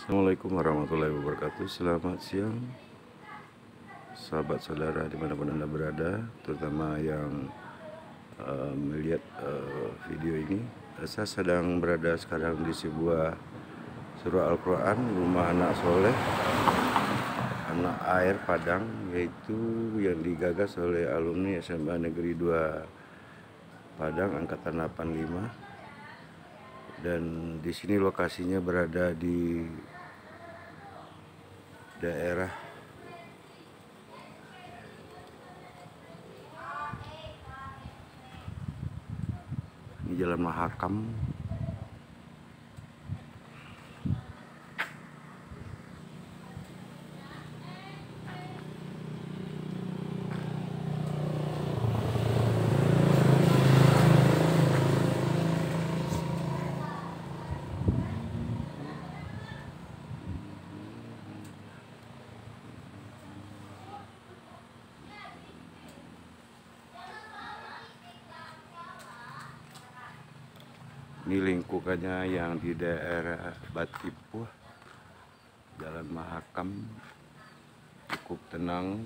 Assalamualaikum warahmatullahi wabarakatuh. Selamat siang sahabat saudara dimanapun Anda berada, terutama yang melihat video ini. Saya sedang berada sekarang di sebuah surah Al-Quran, Rumah Anak Soleh Anak Air Padang, yaitu yang digagas oleh alumni SMA Negeri 2 Padang angkatan 85. Dan di sini lokasinya berada di daerah ini Jalan Mahakam. Ini lingkungannya yang di daerah Batipuh, Jalan Mahakam, cukup tenang,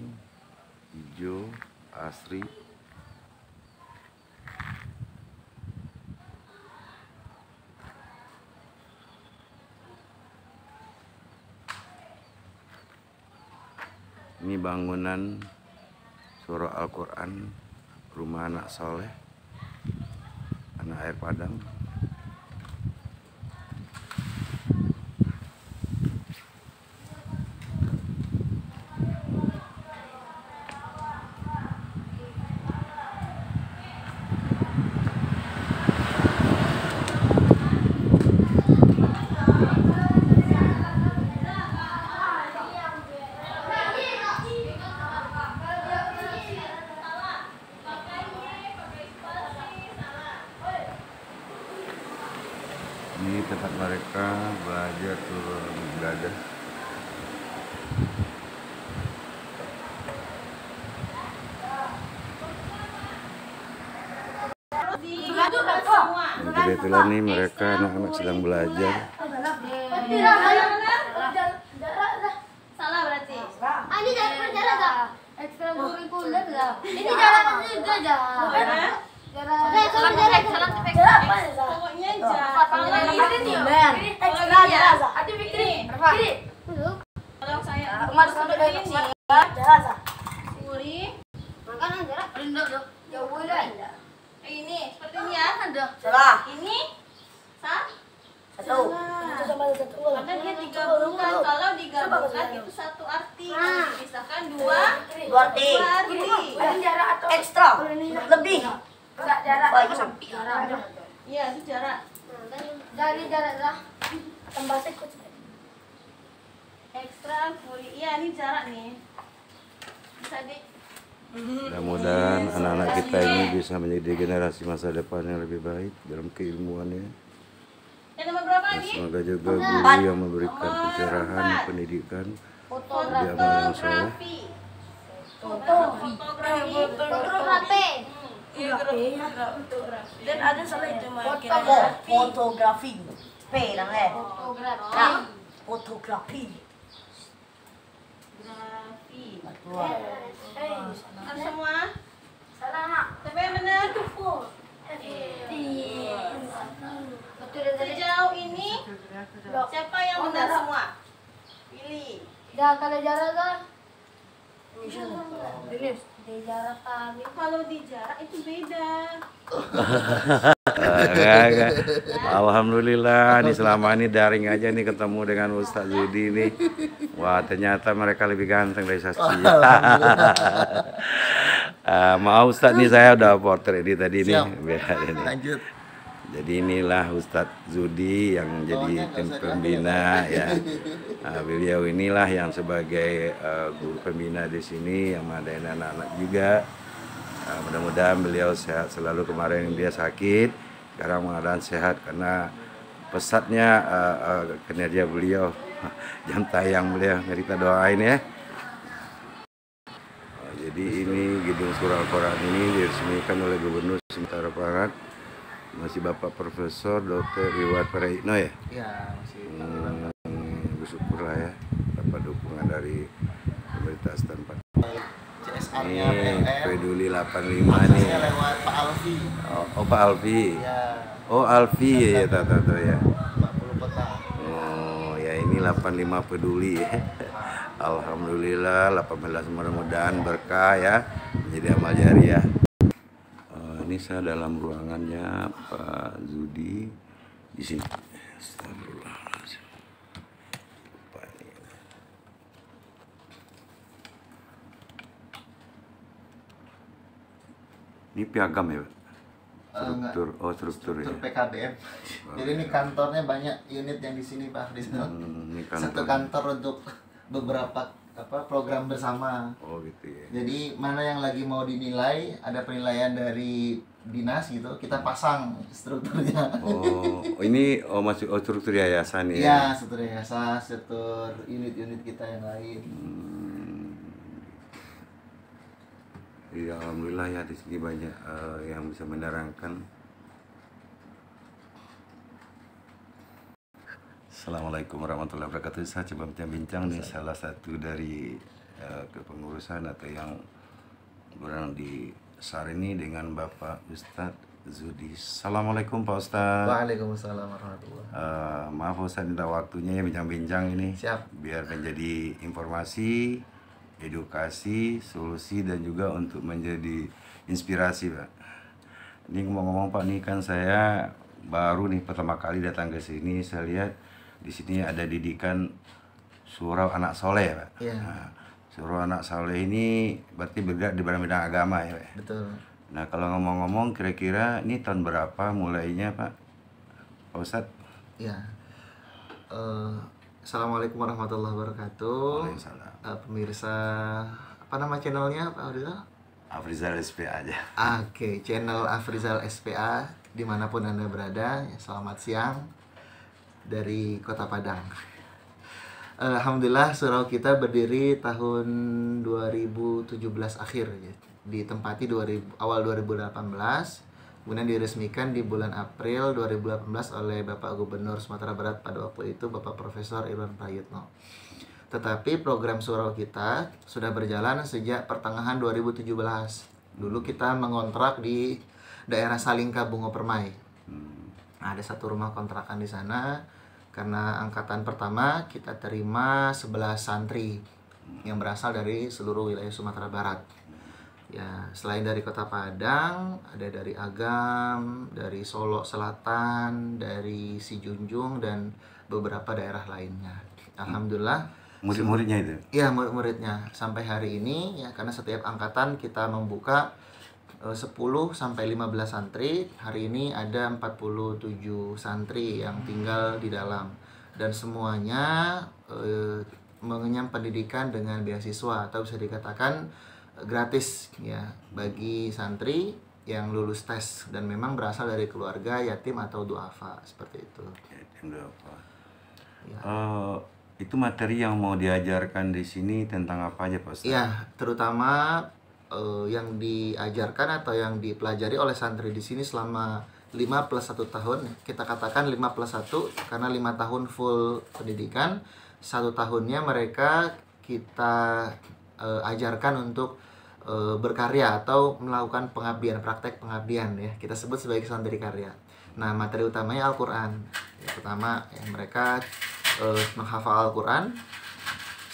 hijau, asri. Ini bangunan surah Al-Quran, Rumah Anak Soleh Anak Air Padang. Ini tempat mereka belajar turun belajar. Dan kebetulan nih mereka anak-anak sedang belajar. Salah berarti. Ini jarak gak? Ekstrakurikuler gak? Ini jarak juga jarak. Jarak apa ya? Pokoknya jarak. Ada bikin. Kalau saya kemarin sampai dari sini. Jarak. Suri. Makanan jarak. Rendah dong. Jauh boleh. Ini seperti ini ya. Salah. Ini satu. Karena dia digabungkan. Kalau digabungkan itu satu arti. Misalkan dua arti. Ini jarak atau ekstra? Lebih. Enggak jarak. Iya, itu jarak. Dari jarak lah. Tambah sekut. Ekstra furi. Iya, ini jarak nih. Bisa di. Mudah-mudahan anak-anak kita ini bisa menjadi generasi masa depan yang lebih baik dalam keilmuannya. Yang nomor berapa Dan lagi? semoga juga guru yang memberikan pencerahan, pendidikan, dia yang soleh. Dan ada salah itu fotografi. P namanya. Fotografi. Harus semua? Salah nak. Tapi yang benar. Sejauh ini siapa yang benar semua? Pilih. Dah kalau jarak kan? Di jarak kami. Kalau di jarak itu beda. Enggak. Alhamdulillah nih selama ini daring aja nih ketemu dengan Ustadz Zudi nih. Wah ternyata mereka lebih ganteng dari Saskia. Maaf Ustadz nih saya udah portret di tadi nih. Lanjut. Jadi inilah Ustadz Zudi yang jadi tim pembina ya. Beliau inilah yang sebagai guru pembina di sini yang mengadain anak-anak juga. Mudah-mudahan beliau sehat selalu. Kemarin dia sakit, sekarang mudah-mudahan sehat karena pesatnya kinerja beliau, jam tayang beliau. Mari kita doain ya. Jadi ini gedung surah Al-Quran ini diresmikan oleh Gubernur Sumatera Barat. Masih Bapak Profesor Dr. Iwan Praitno ya? Ya, masih. syukurlah ya dapat dukungan dari pemerintah setempat. CSR-nya Ini PLN. Peduli 85 nih. Lewat Pak Alfi. Oh Pak Alfi. Ya. Oh Alfi ya tahu ya. 50 kota. Oh ya ini 85 peduli ya. Alhamdulillah 18 mudah-mudahan berkah ya menjadi amal jariah. Ini saya dalam ruangannya Pak Zudi di sini. Astagfirullahaladzim. Lupa ini. Ini piagam ya, Pak? Struktur, struktur ya. PKBM. Jadi ini kantornya banyak unit yang di sini Pak Rizal. Ini Satu kantor untuk beberapa program bersama. Oh gitu ya. Jadi mana yang lagi mau dinilai, ada penilaian dari dinas gitu, kita pasang strukturnya. Oh ini masuk struktur yayasan ya? Iya, struktur yayasan, struktur unit-unit kita yang lain. Ya, alhamdulillah ya di sini banyak yang bisa menerangkan. Assalamualaikum warahmatullahi wabarakatuh. Saya coba bincang-bincang nih salah satu dari kepengurusan atau yang berang di SAR ini dengan Bapak Ustadz Zudi. Assalamualaikum Pak Ustadz. Waalaikumsalam warahmatullahi wabarakatuh. Maaf Ustadz minta waktunya ya bincang-bincang ini. Siap. Biar menjadi informasi, edukasi, solusi dan juga untuk menjadi inspirasi Pak. Ini ngomong-ngomong Pak, nih kan saya baru nih pertama kali datang ke sini, saya lihat di sini ada didikan surau anak soleh Pak. Iya. Nah, surau anak soleh ini berarti bergerak di bidang agama ya Pak. Betul. Nah kalau ngomong-ngomong kira-kira ini tahun berapa mulainya Pak Ustadz? Ya. Assalamualaikum warahmatullahi wabarakatuh. Waalaikumsalam. Pemirsa, apa nama channelnya Pak Rizal? Afrizal SPA aja. Oke, channel Afrizal SPA dimanapun Anda berada, selamat siang dari Kota Padang. Alhamdulillah surau kita berdiri tahun 2017 akhir ya. Ditempati awal 2018, kemudian diresmikan di bulan April 2018 oleh Bapak Gubernur Sumatera Barat pada waktu itu, Bapak Profesor Irwan Prayitno. Tetapi program surau kita sudah berjalan sejak pertengahan 2017. Dulu kita mengontrak di daerah Salingka Bungo Permai. Ada satu rumah kontrakan di sana. Karena angkatan pertama kita terima 11 santri yang berasal dari seluruh wilayah Sumatera Barat. Ya, selain dari Kota Padang, ada dari Agam, dari Solo Selatan, dari Sijunjung dan beberapa daerah lainnya. Alhamdulillah. Murid-muridnya itu? Iya, murid-muridnya. Sampai hari ini ya, karena setiap angkatan kita membuka 10 sampai 15 santri. Hari ini ada 47 santri yang tinggal di dalam dan semuanya mengenyam pendidikan dengan beasiswa atau bisa dikatakan gratis ya bagi santri yang lulus tes dan memang berasal dari keluarga yatim atau duafa seperti itu. Yatim duafa. Ya. Itu materi yang mau diajarkan di sini tentang apa aja Pak Ustadz? Iya, terutama yang diajarkan atau yang dipelajari oleh santri di sini selama 5 plus 1 tahun. Kita katakan 5 plus 1 karena 5 tahun full pendidikan, 1 tahunnya mereka kita ajarkan untuk berkarya atau melakukan pengabdian, praktek pengabdian ya. Kita sebut sebagai santri karya. Nah, materi utamanya Al-Quran. Yang pertama ya, mereka menghafal Al-Quran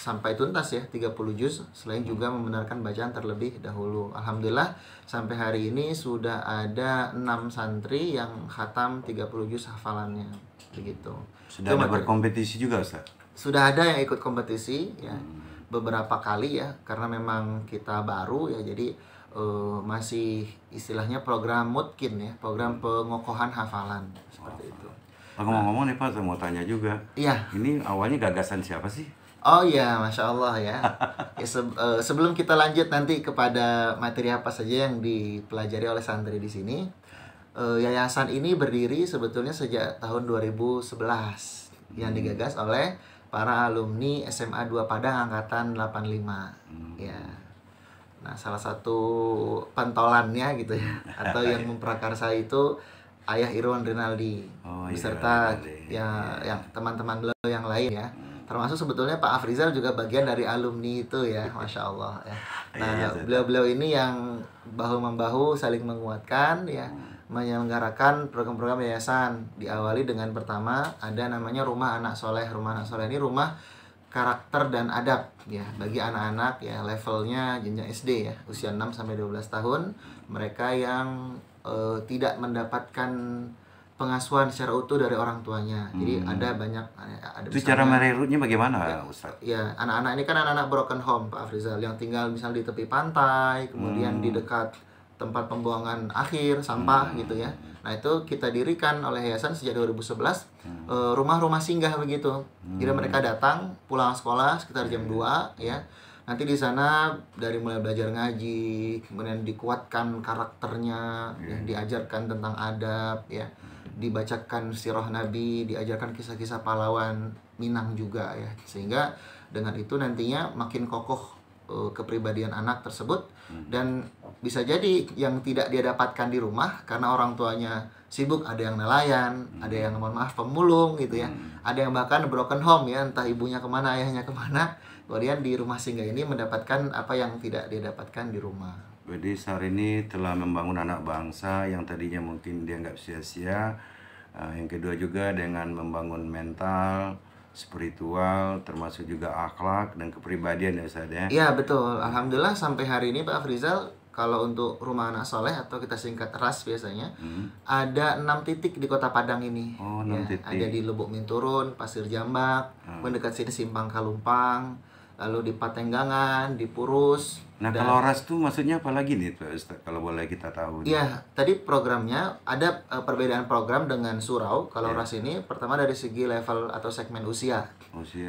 sampai tuntas ya 30 juz, selain juga membenarkan bacaan terlebih dahulu. Alhamdulillah sampai hari ini sudah ada 6 santri yang khatam 30 juz hafalannya begitu. Sudah ada berkompetisi juga Ustaz? Sudah ada yang ikut kompetisi ya beberapa kali ya, karena memang kita baru ya, jadi masih istilahnya program mutkin ya, program pengokohan hafalan seperti itu. Ngomong-ngomong nih Pak, saya mau tanya juga. Iya. Ini awalnya gagasan siapa sih? Oh iya, Masya Allah ya. Sebelum kita lanjut nanti kepada materi apa saja yang dipelajari oleh santri di sini, yayasan ini berdiri sebetulnya sejak tahun 2011 yang digagas oleh para alumni SMA 2 Padang angkatan 85. Ya. Nah, salah satu pentolannya gitu ya, atau yang memprakarsa itu Ayah Irwan Rinaldi beserta yang teman-teman beliau yang lain ya. termasuk sebetulnya Pak Afrizal juga bagian dari alumni itu ya, Masya Allah ya. Nah, beliau-beliau ini yang bahu-membahu saling menguatkan ya, menyelenggarakan program-program yayasan. Diawali dengan pertama ada namanya Rumah Anak Soleh. Rumah Anak Soleh ini rumah karakter dan adab ya bagi anak-anak ya levelnya jenjang SD ya, usia 6 sampai 12 tahun. Mereka yang tidak mendapatkan pengasuhan secara utuh dari orang tuanya. Jadi ada banyak itu cara merekrutnya bagaimana ya, Ustaz? Ya, anak-anak ini kan anak-anak broken home Pak Afrizal, yang tinggal misalnya di tepi pantai, kemudian di dekat tempat pembuangan akhir sampah gitu ya. Nah, itu kita dirikan oleh yayasan sejak 2011 rumah-rumah singgah begitu. Jadi mereka datang pulang sekolah sekitar jam 2 ya. Nanti di sana dari mulai belajar ngaji, kemudian dikuatkan karakternya, ya, diajarkan tentang adab ya. Dibacakan sirah Nabi, diajarkan kisah-kisah pahlawan Minang juga ya. Sehingga dengan itu nantinya makin kokoh kepribadian anak tersebut, dan bisa jadi yang tidak dia dapatkan di rumah karena orang tuanya sibuk, ada yang nelayan, ada yang mohon maaf pemulung gitu ya, ada yang bahkan broken home ya, entah ibunya kemana ayahnya kemana, kemudian di rumah singgah ini mendapatkan apa yang tidak dia dapatkan di rumah. Jadi SAR ini telah membangun anak bangsa yang tadinya mungkin dia nggak sia-sia. Yang kedua juga dengan membangun mental, spiritual, termasuk juga akhlak dan kepribadian ya Ustaz ya. Iya betul, alhamdulillah sampai hari ini Pak Afrizal, kalau untuk Rumah Anak Soleh atau kita singkat RAS biasanya, ada 6 titik di Kota Padang ini. Oh, 6 titik. Ada di Lubuk Minturun, Pasir Jambak, mendekat sini Simpang Kalumpang, lalu di Patenggangan, di Purus. Nah, kalau RAS itu maksudnya apa lagi nih Ustaz, kalau boleh kita tahu? Iya, tadi programnya ada perbedaan program dengan surau. Kalau RAS ini pertama dari segi level atau segmen usia.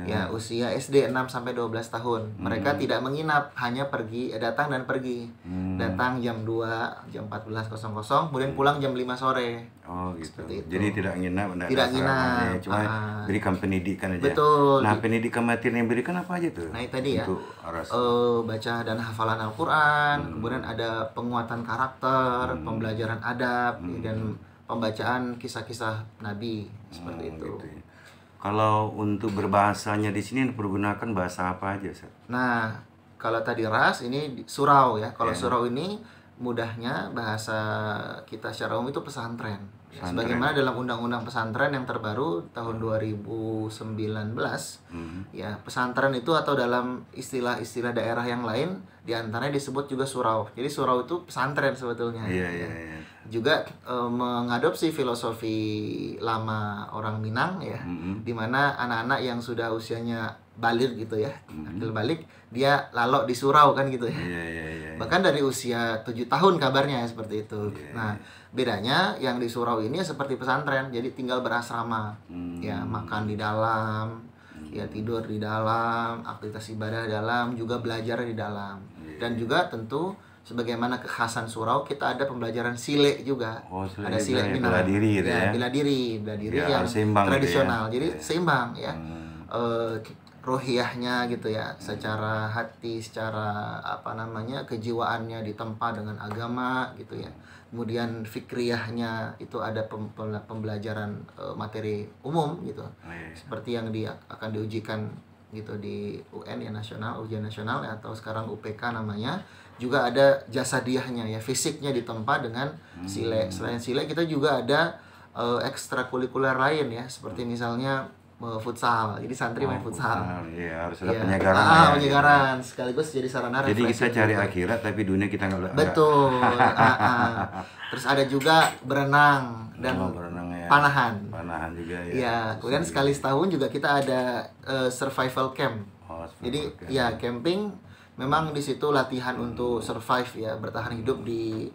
Ya, usia SD 6 sampai 12 tahun. Mereka tidak menginap, hanya pergi datang dan pergi. Datang jam 2, jam 14.00, kemudian pulang jam 5 sore. Oh, gitu. Seperti itu. Jadi tidak nginap, tidak nginap, cuma berikan pendidikan aja. Betul. Nah, pendidikan materi yang berikan apa aja tuh? Nah, tadi ya. Untuk RAS. Baca dan hafalan Al-Quran, kemudian ada penguatan karakter, pembelajaran adab, dan pembacaan kisah-kisah Nabi seperti itu. Gitu ya. Kalau untuk berbahasanya di sini dipergunakan bahasa apa aja, Ustaz? Nah, kalau tadi RAS ini surau ya. Kalau surau ini mudahnya bahasa kita secara umum itu pesantren. Ya, sebagaimana dalam Undang-Undang Pesantren yang terbaru tahun 2019, ya pesantren itu atau dalam istilah-istilah daerah yang lain diantaranya disebut juga surau. Jadi surau itu pesantren sebetulnya. Iya. Juga mengadopsi filosofi lama orang Minang ya, dimana anak-anak yang sudah usianya balir gitu ya, akil balik, dia lalok di surau kan gitu ya. Iya. Bahkan dari usia 7 tahun kabarnya seperti itu. Nah, bedanya yang di surau ini seperti pesantren, jadi tinggal berasrama, ya makan di dalam, ya tidur di dalam, aktivitas ibadah di dalam, juga belajar di dalam, dan juga tentu sebagaimana kekhasan surau kita ada pembelajaran sile juga. Ada sile Minang, bela diri gitu ya. Bela diri Ya, yang tradisional, gitu ya. jadi seimbang ya. Rohiyahnya gitu ya, secara hati, secara kejiwaannya ditempa dengan agama gitu ya. Kemudian fikriyahnya itu ada pembelajaran materi umum gitu, seperti yang akan diujikan gitu di UN ya, nasional, ujian nasional atau sekarang UPK namanya. Juga ada jasadiahnya ya, fisiknya ditempa dengan sile. Selain sile kita juga ada ekstrakurikuler lain ya, seperti misalnya futsal. Jadi santri main futsal. Iya, harus ada penyegaran. Penyegaran sekaligus jadi sarana jadi refleksi. kita cari akhirat tapi dunia kita nggak. Betul. Terus ada juga berenang dan panahan. Panahan juga ya. Ya, kemudian sekali setahun juga kita ada survival camp. Jadi ya camping memang di situ latihan untuk survive ya, bertahan hidup di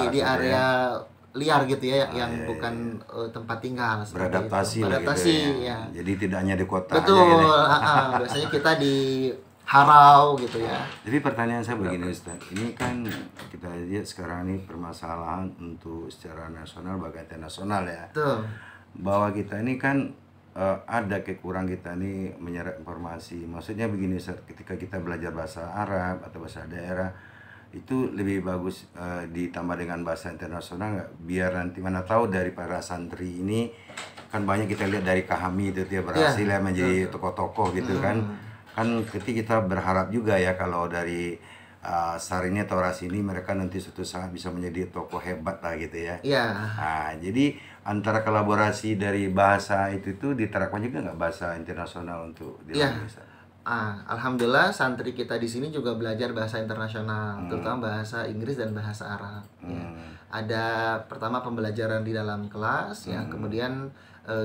di area liar gitu ya, yang bukan tempat tinggal. Beradaptasi gitu ya. Jadi tidak hanya di kota. Betul. Biasanya kita di harau gitu ya. Jadi pertanyaan saya begini Ustaz, ini kan kita lihat sekarang ini permasalahan untuk secara nasional bahkan internasional ya. Betul. Bahwa kita ini kan ada kekurangan kita ini menyerap informasi. Maksudnya begini Ustaz, ketika kita belajar bahasa Arab atau bahasa daerah itu lebih bagus ditambah dengan bahasa internasional nggak? Biar nanti mana tahu dari para santri ini kan banyak kita lihat dari Kahami itu dia berhasil ya menjadi tokoh-tokoh gitu kan. Kan ketika kita berharap juga ya kalau dari Sarini atau Rasini mereka nanti suatu saat bisa menjadi tokoh hebat lah gitu ya. Iya. Nah, jadi antara kolaborasi dari bahasa itu diterapkan juga nggak bahasa internasional untuk di Indonesia? Alhamdulillah santri kita di sini juga belajar bahasa internasional, terutama bahasa Inggris dan bahasa Arab. Ya. Ada pertama pembelajaran di dalam kelas, ya, kemudian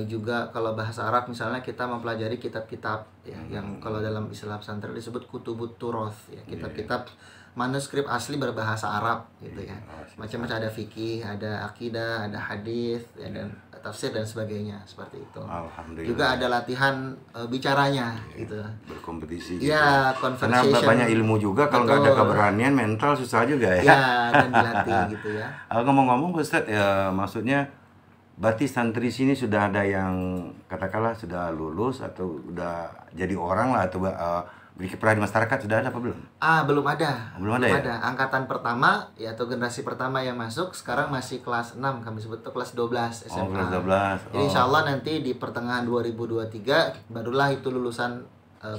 juga kalau bahasa Arab misalnya kita mempelajari kitab-kitab ya, yang kalau dalam istilah pesantren disebut kutubut turoth, ya, kitab-kitab manuskrip asli berbahasa Arab gitu ya. Macam-macam, ada fikih, ada akidah, ada hadis, ya, dan tafsir dan sebagainya seperti itu. Alhamdulillah. Juga ada latihan bicaranya gitu. Berkompetisi. Ya, gitu. conversation. Karena banyak ilmu juga, kalau nggak ada keberanian mental susah juga ya. Ya, dan dilatih gitu ya. Ngomong-ngomong Ustadz, ya, maksudnya berarti santri sini sudah ada yang katakanlah sudah lulus atau udah jadi orang lah atau berkiprah di masyarakat, sudah ada apa belum? Belum ada. Belum ada ya? Angkatan pertama ya, atau generasi pertama yang masuk sekarang masih kelas 6, kami sebut itu kelas 12 SMA. Oh, kelas 12. Jadi insya Allah nanti di pertengahan 2023 barulah itu lulusan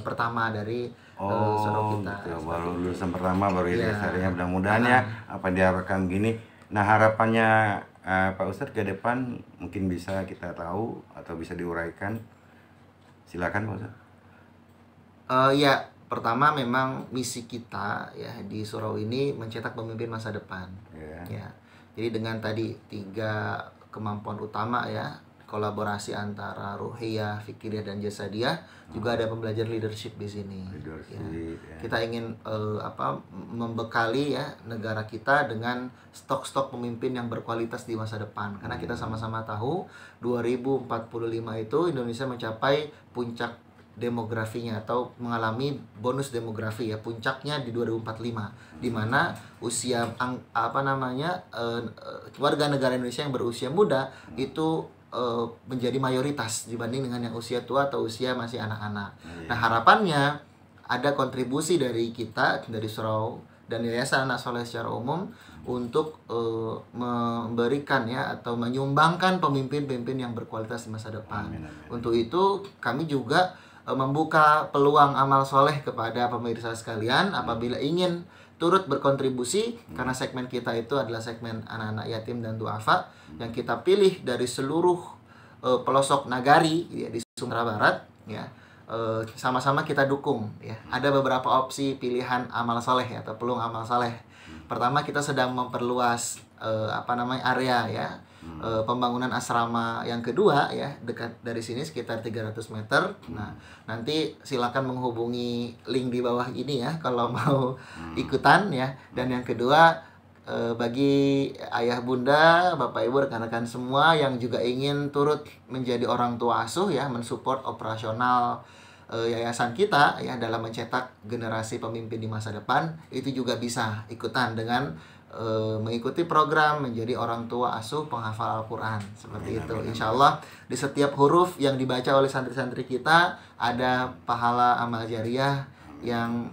pertama dari saudara kita. Gitu. Baru lulusan pertama baru ini sarinya, mudah-mudahan ya apa diharapkan begini. Nah, harapannya Pak Ustadz ke depan mungkin bisa kita tahu atau bisa diuraikan. Silakan Pak Ustadz. Ya, pertama memang misi kita ya di surau ini mencetak pemimpin masa depan. Ya. Jadi dengan tadi 3 kemampuan utama ya, kolaborasi antara ruhiyah, fikiriyah dan jasadiyah, juga ada pembelajaran leadership di sini. Ya. Kita ingin membekali ya negara kita dengan stok-stok pemimpin yang berkualitas di masa depan. Karena kita sama-sama tahu 2045 itu Indonesia mencapai puncak demografinya atau mengalami bonus demografi ya, puncaknya di 2045, di mana usia warga negara Indonesia yang berusia muda itu menjadi mayoritas dibanding dengan yang usia tua atau usia masih anak-anak. Nah, harapannya ada kontribusi dari kita, dari Surau dan Yayasan Anak Soleh secara umum untuk memberikan ya atau menyumbangkan pemimpin-pemimpin yang berkualitas di masa depan. Untuk itu kami juga membuka peluang amal soleh kepada pemirsa sekalian apabila ingin turut berkontribusi, karena segmen kita itu adalah segmen anak-anak yatim dan duafa yang kita pilih dari seluruh pelosok nagari ya, di Sumatera Barat ya. Sama-sama kita dukung ya. Ada beberapa opsi pilihan amal soleh atau peluang amal soleh. Pertama, kita sedang memperluas area ya, pembangunan asrama yang kedua ya, dekat dari sini sekitar 300 meter. Nah, nanti silakan menghubungi link di bawah ini ya kalau mau ikutan ya. Dan yang kedua, bagi ayah bunda, bapak ibu, rekan-rekan semua yang juga ingin turut menjadi orang tua asuh ya, mensupport operasional yayasan kita ya dalam mencetak generasi pemimpin di masa depan, itu juga bisa ikutan dengan mengikuti program menjadi orang tua asuh penghafal Al-Quran seperti itu. Insya Allah di setiap huruf yang dibaca oleh santri-santri kita ada pahala amal jariah yang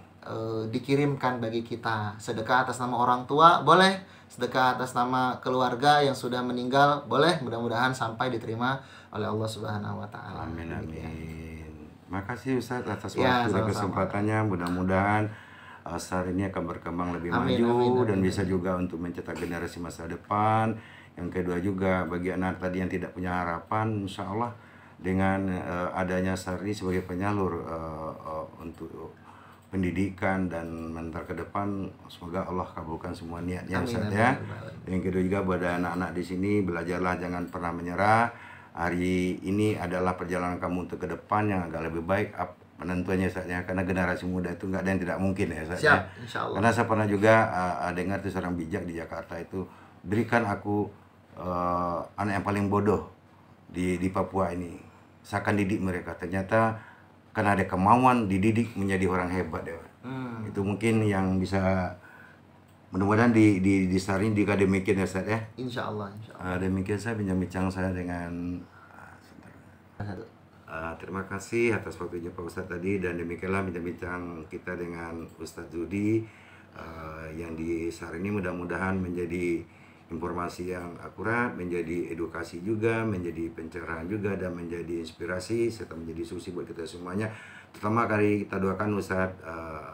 dikirimkan bagi kita. Sedekah atas nama orang tua boleh, sedekah atas nama keluarga yang sudah meninggal boleh. Mudah-mudahan sampai diterima oleh Allah Subhanahu wa taala. Amin amin. Makasih Ustaz atas waktu dan kesempatannya. Mudah-mudahan Asar ini akan berkembang lebih maju dan bisa juga untuk mencetak generasi masa depan. Yang kedua juga bagi anak tadi yang tidak punya harapan, insya Allah dengan adanya Asar ini sebagai penyalur untuk pendidikan dan mental ke depan, semoga Allah kabulkan semua niatnya Ustaz ya. Yang kedua juga buat anak-anak di sini, belajarlah jangan pernah menyerah. Hari ini adalah perjalanan kamu untuk ke depan yang agak lebih baik. Penentuannya saatnya, karena generasi muda itu nggak ada yang tidak mungkin ya saatnya. Karena saya pernah juga dengar tuh seorang bijak di Jakarta itu, berikan aku anak yang paling bodoh di Papua ini, saya akan didik mereka. Ternyata karena ada kemauan dididik menjadi orang hebat ya. Itu mungkin yang bisa, mudah-mudahan disaring dikademikin ya Ustaz ya. Insya Allah. Demikian saya bincang-bincang saya dengan terima kasih atas waktunya Pak Ustadz tadi, dan demikianlah bincang-bincang kita dengan Ustadz Zudi yang di Sar ini mudah-mudahan menjadi informasi yang akurat, menjadi edukasi juga, menjadi pencerahan juga, dan menjadi inspirasi serta menjadi solusi buat kita semuanya. Terutama kali kita doakan Ustadz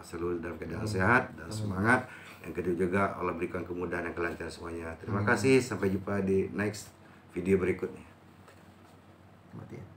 selalu dalam keadaan sehat dan semangat. Yang kedua juga Allah berikan kemudahan dan kelancaran semuanya. Terima kasih, sampai jumpa di next video berikutnya. Mati.